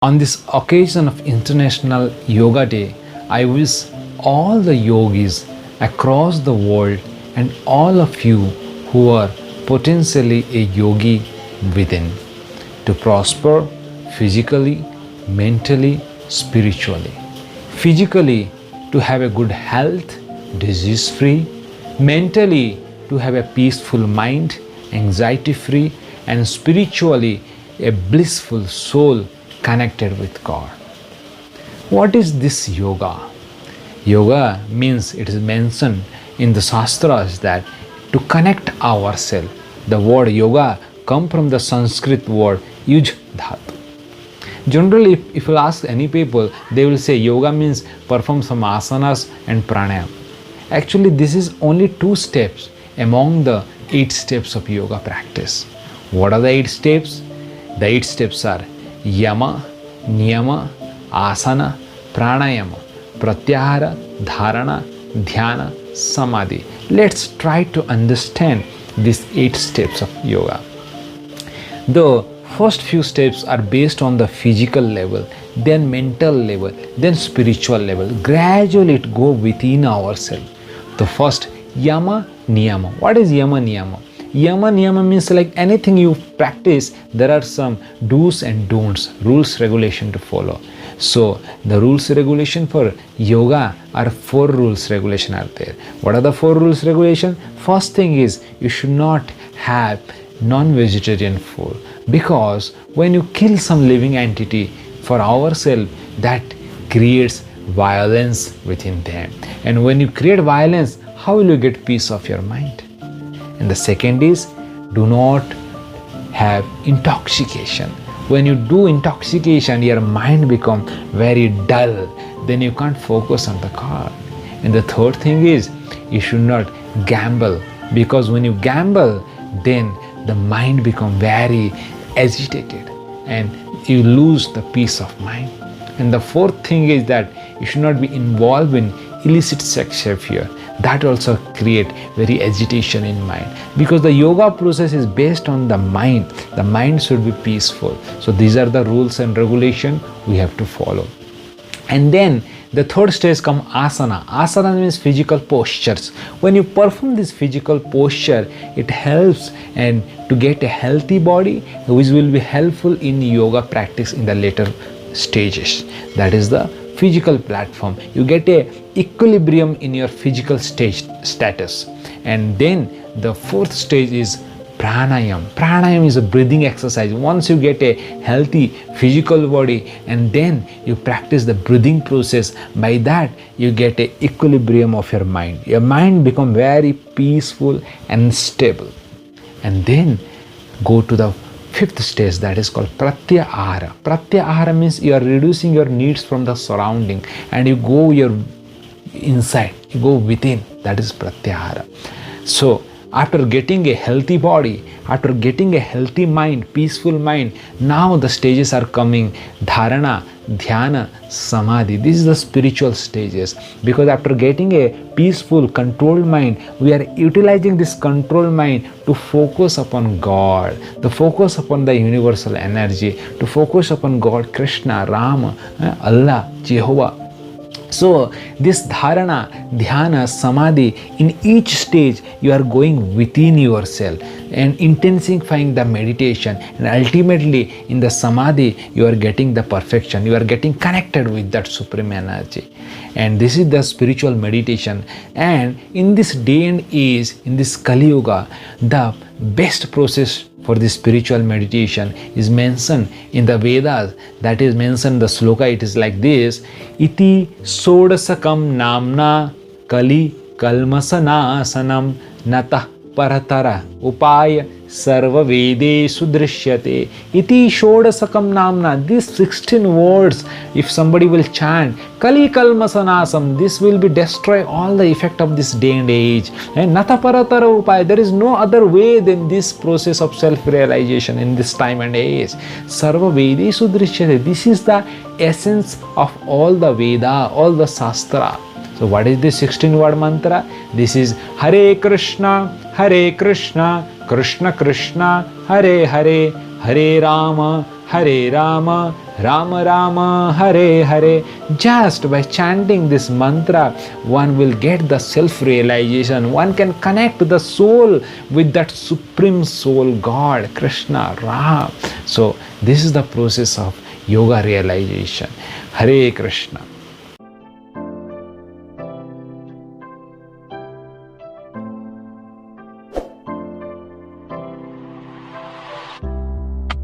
On this occasion of International Yoga Day, I wish all the yogis across the world and all of you who are potentially a yogi within to prosper physically, mentally, spiritually. Physically, to have a good health, disease free, mentally, to have a peaceful mind, anxiety free, and spiritually, a blissful soul connected with God. What is this yoga? Yoga means, it is mentioned in the Shastras that to connect ourselves. The word yoga comes from the Sanskrit word yuj dhatu. Generally, if you ask any people, they will say yoga means perform some asanas and pranayama. Actually, this is only 2 steps among the 8 steps of yoga practice. What are the 8 steps? The 8 steps are yama, niyama, asana, pranayama, pratyahara, dharana, dhyana, samadhi. Let's try to understand these 8 steps of yoga. The first few steps are based on the physical level, then mental level, then spiritual level. Gradually it go within ourselves. The first, yama, niyama. What is yama, niyama? Yama, niyama means like anything you practice, there are some do's and don'ts, rules, regulation to follow. So the rules, regulation for yoga are 4 rules, regulation are there. What are the 4 rules, regulation? First thing is, you should not have non-vegetarian food, because when you kill some living entity for ourselves, that creates violence within them. And when you create violence, how will you get peace of your mind? And the second is, do not have intoxication. When you do intoxication, your mind becomes very dull. Then you can't focus on the God. And the third thing is, you should not gamble, because when you gamble, then the mind becomes very agitated and you lose the peace of mind. And the fourth thing is that you should not be involved in illicit sex affair. That also create very agitation in mind, because the yoga process is based on the mind. The mind should be peaceful. So these are the rules and regulation we have to follow. And then the third stage comes asana. Asana means physical postures. When you perform this physical posture, it helps and to get a healthy body, which will be helpful in yoga practice in the later stages. That is the physical platform. You get a equilibrium in your physical status. And then the fourth stage is pranayama. Pranayama is a breathing exercise. Once you get a healthy physical body and then you practice the breathing process, by that you get a equilibrium of your mind. Your mind becomes very peaceful and stable. And then go to the fifth stage, that is called Pratyahara. Pratyahara means you are reducing your needs from the surrounding and you go your inside, you go within. That is Pratyahara. So after getting a healthy body, after getting a healthy mind, peaceful mind, now the stages are coming: Dharana, Dhyana, Samadhi. This is the spiritual stages, because after getting a peaceful, controlled mind, we are utilizing this controlled mind to focus upon God, to focus upon the universal energy, to focus upon God, Krishna, Rama, Allah, Jehovah. So this dharana, dhyana, samadhi, in each stage you are going within yourself and intensifying the meditation, and ultimately in the samadhi you are getting the perfection, you are getting connected with that supreme energy. And this is the spiritual meditation. And in this day and age, in this Kali Yuga, the best process for this spiritual meditation is mentioned in the Vedas. That is mentioned, the sloka, it is like this: iti sodasakam namna kali kalmasanasanam natah paratara upaya sarva vedesu drishyate. Iti shodasakam namna. These 16 words, if somebody will chant kali kalmasanasam, this will be destroy all the effect of this day and age. And nata paratara upaya, there is no other way than this process of self-realization in this time and age. Sarva vedesu drishyate. This is the essence of all the Veda, all the Shastra. So what is this 16-word mantra? This is Hare Krishna, Krishna Krishna, Hare Hare, Hare Rama, Rama Rama Hare Hare. Just by chanting this mantra, one will get the self-realization. One can connect the soul with that supreme soul, God, Krishna, Ram. So this is the process of yoga realization. Hare Krishna.